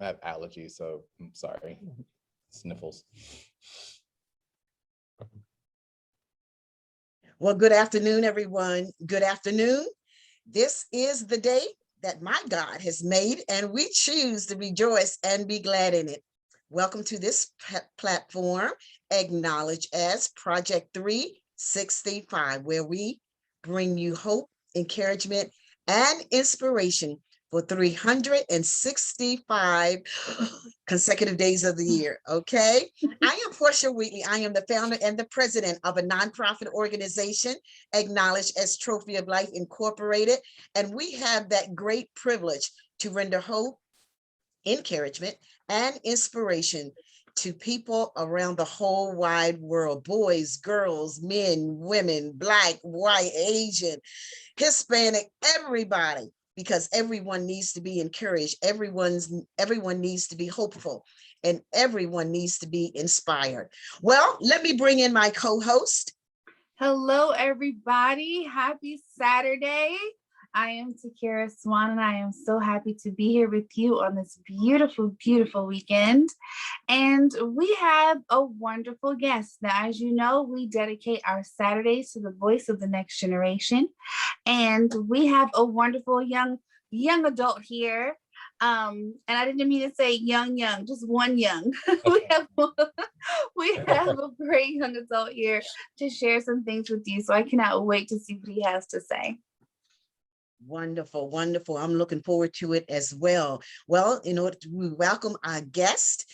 I have allergies, so I'm sorry. Sniffles. Well, good afternoon, everyone. Good afternoon. This is the day that my God has made, and we choose to rejoice and be glad in it. Welcome to this platform, acknowledged as Project 365, where we bring you hope, encouragement, and inspiration for 365 consecutive days of the year, okay? I am Portia Wheatley. I am the founder and the president of a nonprofit organization acknowledged as Trophy of Life Incorporated, and we have that great privilege to render hope, encouragement, and inspiration to people around the whole wide world, boys, girls, men, women, Black, white, Asian, Hispanic, everybody, because everyone needs to be encouraged. Everyone needs to be hopeful, and everyone needs to be inspired. Well, let me bring in my co-host. Hello, everybody. Happy Saturday. I am Takira Swan, and I am so happy to be here with you on this beautiful, beautiful weekend. And we have a wonderful guest. Now, as you know, we dedicate our Saturdays to the voice of the next generation. And we have a wonderful young adult here. And I didn't mean to say young, just one young. we have a great young adult here to share some things with you. So I cannot wait to see what he has to say. Wonderful, wonderful. I'm looking forward to it as well. Well, we welcome our guest.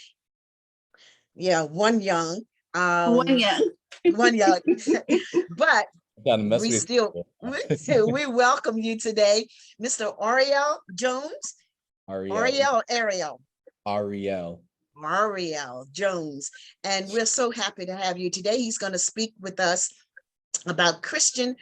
Yeah, one young. One young. But we welcome you today, Mr. Ariel Jones. Ariel Jones. And we're so happy to have you today. He's going to speak with us about Christian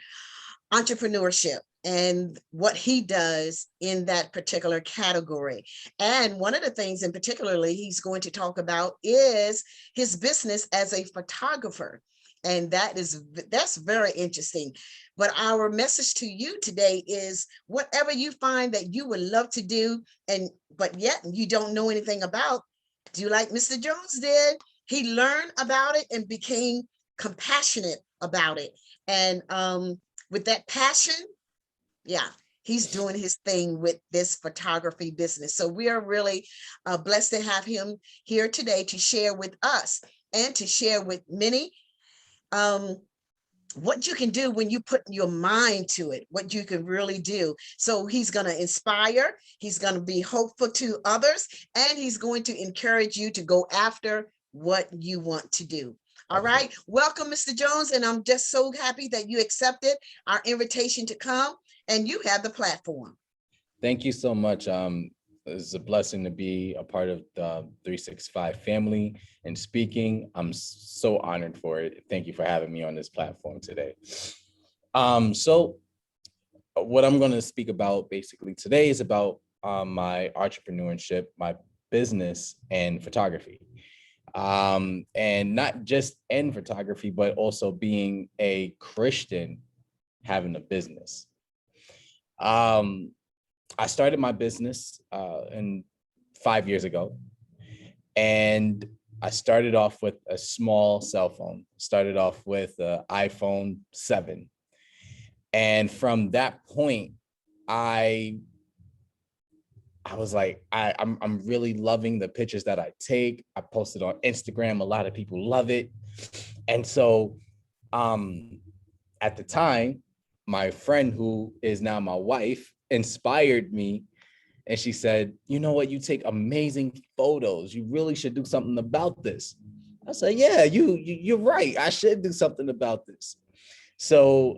entrepreneurship and what he does in that particular category. And one of the things in particularly he's going to talk about is his business as a photographer. And that's very interesting. But our message to you today is whatever you find that you would love to do, but yet you don't know anything about, do like Mr. Jones did. He learned about it and became compassionate about it. And with that passion, yeah, he's doing his thing with this photography business. So we are really blessed to have him here today to share with us and to share with many what you can do when you put your mind to it, what you can really do. So he's going to inspire, he's going to be hopeful to others, and he's going to encourage you to go after what you want to do. All right. Welcome, Mr. Jones. And I'm just so happy that you accepted our invitation to come, and you have the platform. Thank you so much. It's a blessing to be a part of the 365 family and speaking. I'm so honored for it. Thank you for having me on this platform today. So what I'm going to speak about basically today is about my entrepreneurship, my business, and photography. And not just in photography, but also being a Christian having a business. I started my business 5 years ago, and I started off with a small cell phone, started off with an iPhone 7. And from that point, I was like, I'm really loving the pictures that I take. I posted on Instagram. A lot of people love it. And so at the time, my friend, who is now my wife, inspired me. And she said, you know what, you take amazing photos. You really should do something about this. I said, yeah, you're right. I should do something about this. So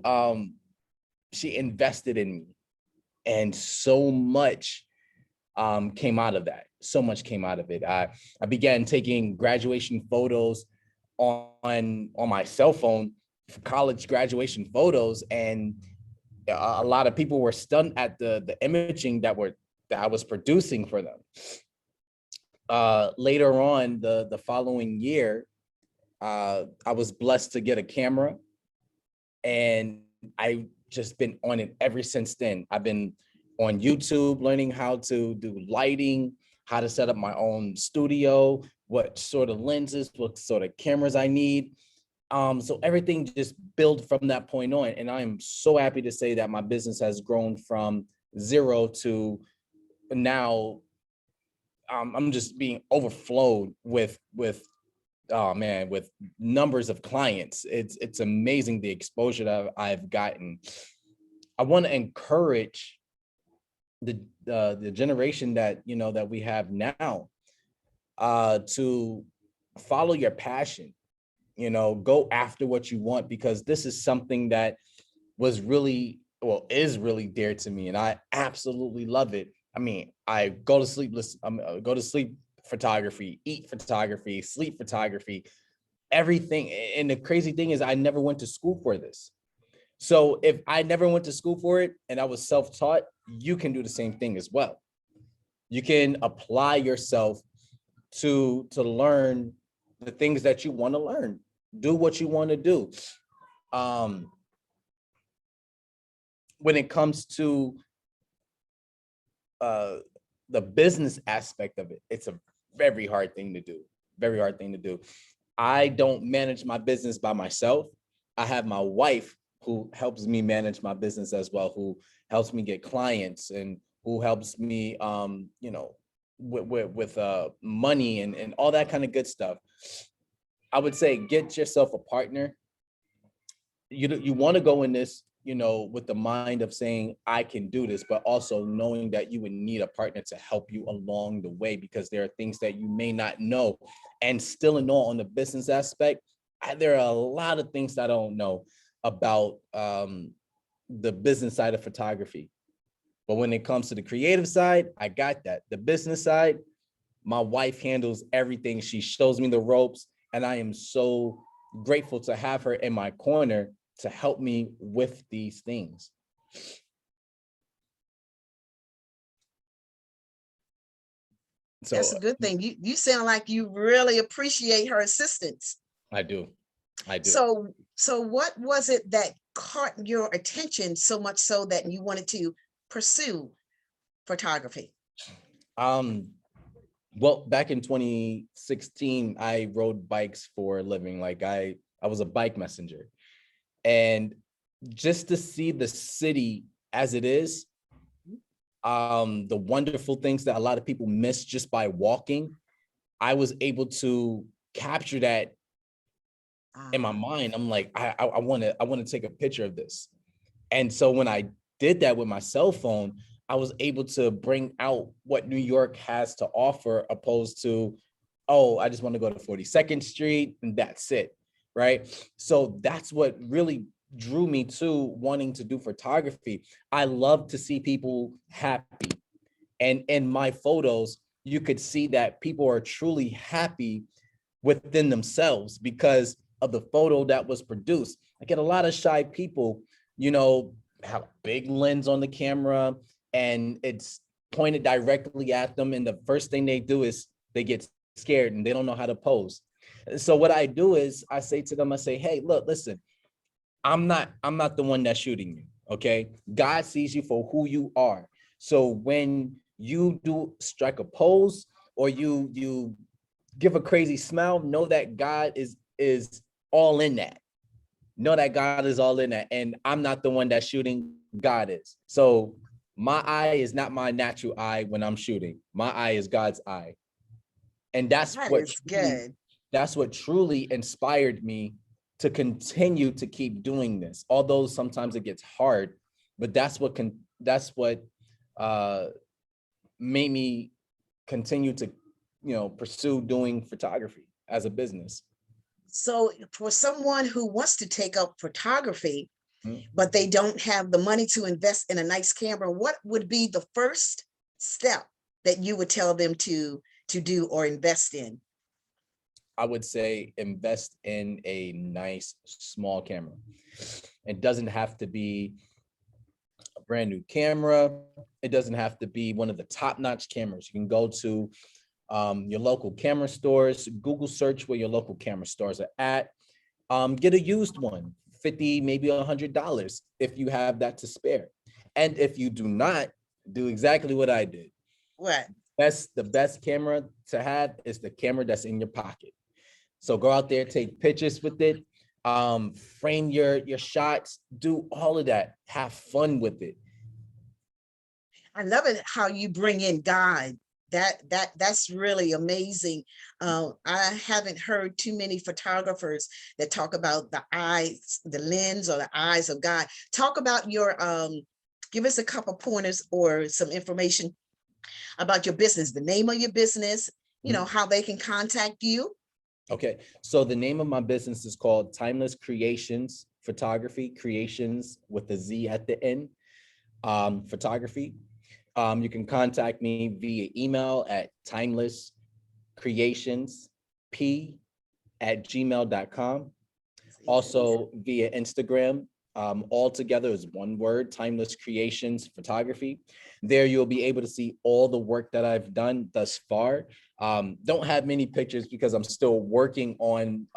she invested in me, and so much came out of that. So much came out of it. I began taking graduation photos on my cell phone, college graduation photos, and a lot of people were stunned at the imaging that I was producing for them. Later on, the following year, I was blessed to get a camera, and I just been on it ever since then. I've been on YouTube, learning how to do lighting, how to set up my own studio, what sort of lenses, what sort of cameras I need. So everything just built from that point on. And I am so happy to say that my business has grown from zero to now. I'm just being overflowed with oh man, with numbers of clients. It's amazing the exposure that I've gotten. I want to encourage the generation that that we have now to follow your passion. Go after what you want, because this is something that was really, well, is really dear to me, and I absolutely love it. I mean, I go to sleep, go to sleep photography, eat photography, sleep photography, everything. And the crazy thing is I never went to school for this. So if I never went to school for it and I was self-taught, you can do the same thing as well. You can apply yourself to learn the things that you want to learn, do what you want to do. When it comes to the business aspect of it, it's a very hard thing to do. Very hard thing to do. I don't manage my business by myself. I have my wife who helps me manage my business as well, who helps me get clients and who helps me, with money and all that kind of good stuff. I would say get yourself a partner. You want to go in this, with the mind of saying, I can do this, but also knowing that you would need a partner to help you along the way, because there are things that you may not know. And still in all, on the business aspect, there are a lot of things that I don't know about the business side of photography. But when it comes to the creative side, I got that. The business side, my wife handles everything. She shows me the ropes, and I am so grateful to have her in my corner to help me with these things. So that's a good thing. You sound like you really appreciate her assistance. I do. So what was it that caught your attention so much so that you wanted to pursue photography? Well, back in 2016, I rode bikes for a living. Like I was a bike messenger. And just to see the city as it is, the wonderful things that a lot of people miss just by walking, I was able to capture that in my mind. I'm like, I want to take a picture of this. And so when I did that with my cell phone, I was able to bring out what New York has to offer, opposed to, oh, I just want to go to 42nd Street and that's it, right? So that's what really drew me to wanting to do photography. I love to see people happy. And in my photos, you could see that people are truly happy within themselves because of the photo that was produced. I get a lot of shy people, have a big lens on the camera and it's pointed directly at them. And the first thing they do is they get scared and they don't know how to pose. So what I do is I say to them, I say, hey, look, listen, I'm not the one that's shooting you. Okay. God sees you for who you are. So when you do strike a pose or you give a crazy smile, know that God is all in that. Know that God is all in that. And I'm not the one that's shooting, God is. So my eye is not my natural eye when I'm shooting. My eye is God's eye. And that's what truly inspired me to continue to keep doing this. Although sometimes it gets hard, but that's what made me continue to, pursue doing photography as a business. So for someone who wants to take up photography, but they don't have the money to invest in a nice camera, what would be the first step that you would tell them to do or invest in? I would say invest in a nice small camera. It doesn't have to be a brand new camera. It doesn't have to be one of the top-notch cameras. You can go to your local camera stores, Google search where your local camera stores are at. Get a used one, $50, maybe $100 if you have that to spare. And if you do not, Do exactly what I did. What? The best camera to have is the camera that's in your pocket. So go out there, take pictures with it, frame your shots, do all of that, have fun with it. I love it how you bring in God. That's really amazing. I haven't heard too many photographers that talk about the eyes, the lens or the eyes of God. Talk about your give us a couple pointers or some information about your business, the name of your business, you know, how they can contact you. Okay, so the name of my business is called Timeless Creationz Photography, Creationz with a Z at the end, photography. You can contact me via email at timelesscreationzp@gmail.com. Also via Instagram, all together is one word, Timeless Creationz Photography. There you'll be able to see all the work that I've done thus far. Don't have many pictures because I'm still working on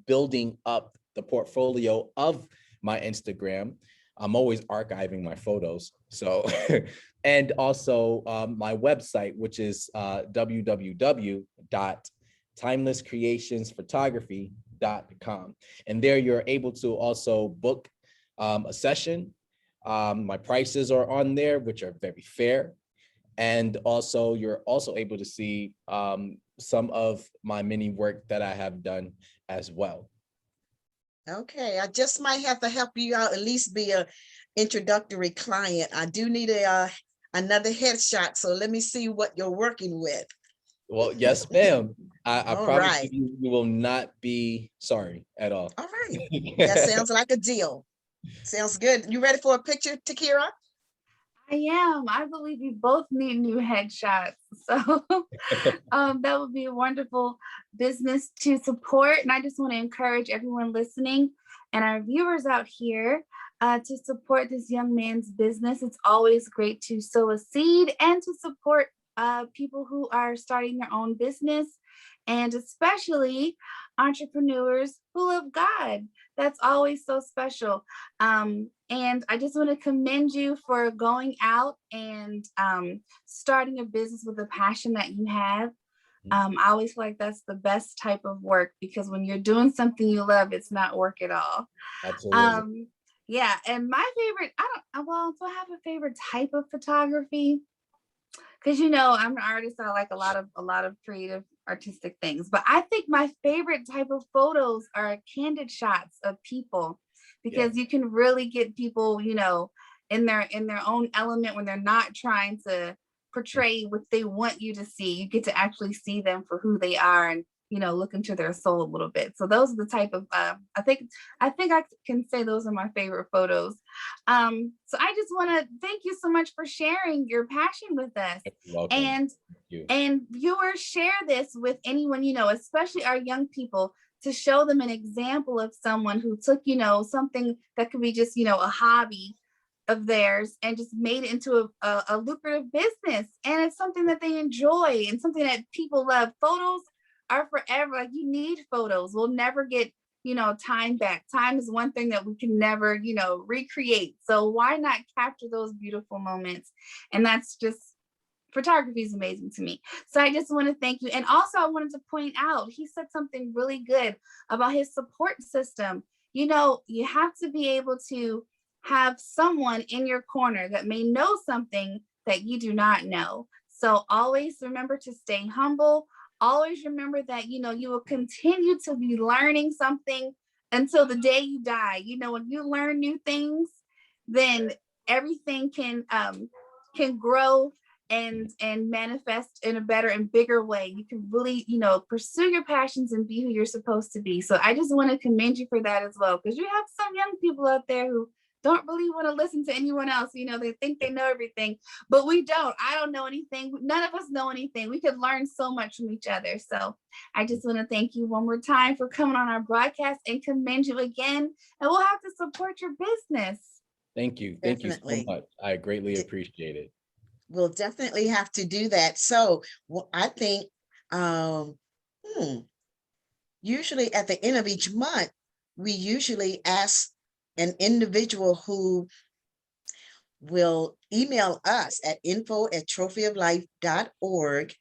building up the portfolio of my Instagram. I'm always archiving my photos. So, and also my website, which is www.timelesscreationzphotography.com. And there you're able to also book a session. My prices are on there, which are very fair. And also you're also able to see some of my mini work that I have done as well. Okay, I just might have to help you out, at least be a introductory client. I do need another headshot, so let me see what you're working with. Well, yes, ma'am. I All promise right. you will not be sorry at all. All right, that sounds like a deal. Sounds good. You ready for a picture, Takira? I am. I believe we both need new headshots. So that would be a wonderful business to support. And I just want to encourage everyone listening and our viewers out here to support this young man's business. It's always great to sow a seed and to support people who are starting their own business, and especially entrepreneurs who love God. That's always so special. And I just want to commend you for going out and starting a business with a passion that you have. I always feel like that's the best type of work, because when you're doing something you love, it's not work at all. Absolutely. Yeah, and my favorite, do I have a favorite type of photography? Because I'm an artist, I like a lot of creative artistic things, but I think my favorite type of photos are candid shots of people, because you can really get people in their own element when they're not trying to portray what they want you to see. You get to actually see them for who they are, and look into their soul a little bit. So those are the type of I think I can say those are my favorite photos. So I just want to thank you so much for sharing your passion with us. And viewers, share this with anyone especially our young people, to show them an example of someone who took something that could be just a hobby of theirs and just made it into a lucrative business, and it's something that they enjoy and something that people love. Photos are forever. Like, you need photos. We'll never get time back. Time is one thing that we can never recreate, so why not capture those beautiful moments? And that's just, photography is amazing to me. So I just want to thank you. And also I wanted to point out, he said something really good about his support system. You have to be able to have someone in your corner that may know something that you do not know. So always remember to stay humble. Always remember that, you will continue to be learning something until the day you die. When you learn new things, then everything can grow and manifest in a better and bigger way. You can really, pursue your passions and be who you're supposed to be. So I just want to commend you for that as well, because you have some young people out there who don't really want to listen to anyone else. They think they know everything, but we don't. I don't know anything. None of us know anything. We could learn so much from each other. So I just want to thank you one more time for coming on our broadcast, and commend you again. And we'll have to support your business. Thank you. Thank you so much. I greatly appreciate it. We'll definitely have to do that. So I think usually at the end of each month, we usually ask an individual who will email us at info@trophyoflife.org.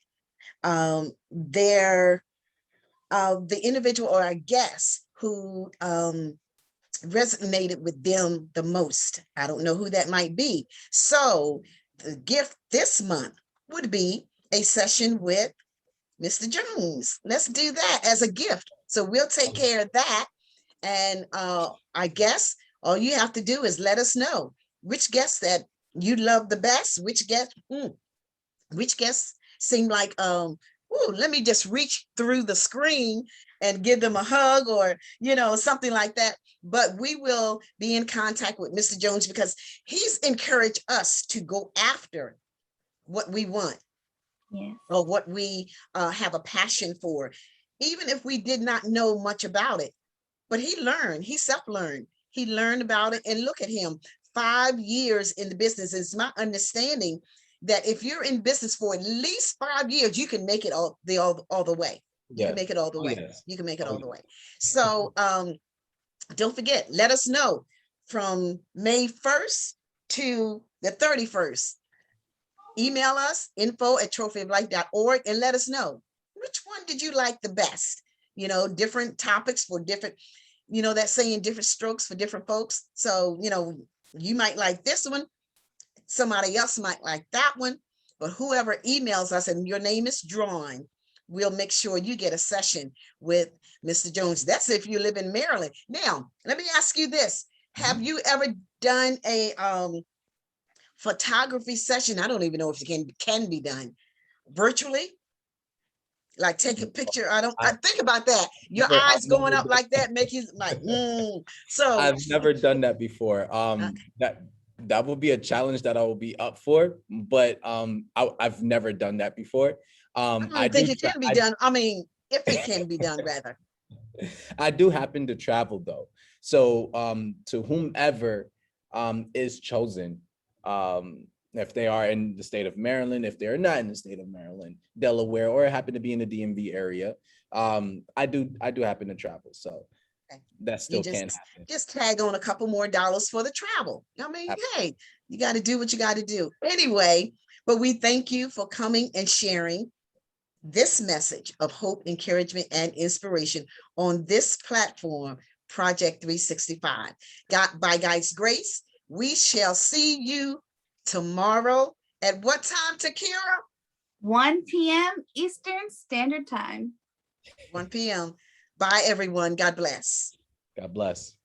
The individual or our guest who resonated with them the most. I don't know who that might be. So the gift this month would be a session with Mr. Jones. Let's do that as a gift. So we'll take care of that. And I guess all you have to do is let us know which guests that you love the best, which guests seem like, let me just reach through the screen and give them a hug or, something like that. But we will be in contact with Mr. Jones because he's encouraged us to go after what we want. Yes. Or what we have a passion for, even if we did not know much about it. But he self-learned. He learned about it, and look at him, 5 years in the business. It's my understanding that if you're in business for at least 5 years, you can make it all the way. You can make it all the way. Yes. You can make it all the way. So don't forget, let us know from May 1st to the 31st. Email us, info@trophyoflife.org, and let us know which one did you like the best. Different topics for different, that saying, different strokes for different folks. So, you might like this one, somebody else might like that one, but whoever emails us and your name is drawn, we'll make sure you get a session with Mr. Jones. That's if you live in Maryland. Now, let me ask you this. Have you ever done a photography session? I don't even know if it can be done virtually. Like take a picture. I think about that. Your eyes going up like that make you like, So I've never done that before. That will be a challenge that I will be up for, but I've never done that before. I don't think it can be done. I mean, if it can be done, rather. I do happen to travel though. So to whomever is chosen, if they are in the state of Maryland, if they're not in the state of Maryland, Delaware, or happen to be in the DMV area, I do happen to travel. So that still can happen. Just tag on a couple more dollars for the travel. I mean, hey, you got to do what you got to do. Anyway, but we thank you for coming and sharing this message of hope, encouragement, and inspiration on this platform, Project 365. By God's grace, we shall see you tomorrow at what time, Takira? 1 p.m. Eastern Standard Time. 1 p.m. Bye, everyone. God bless. God bless.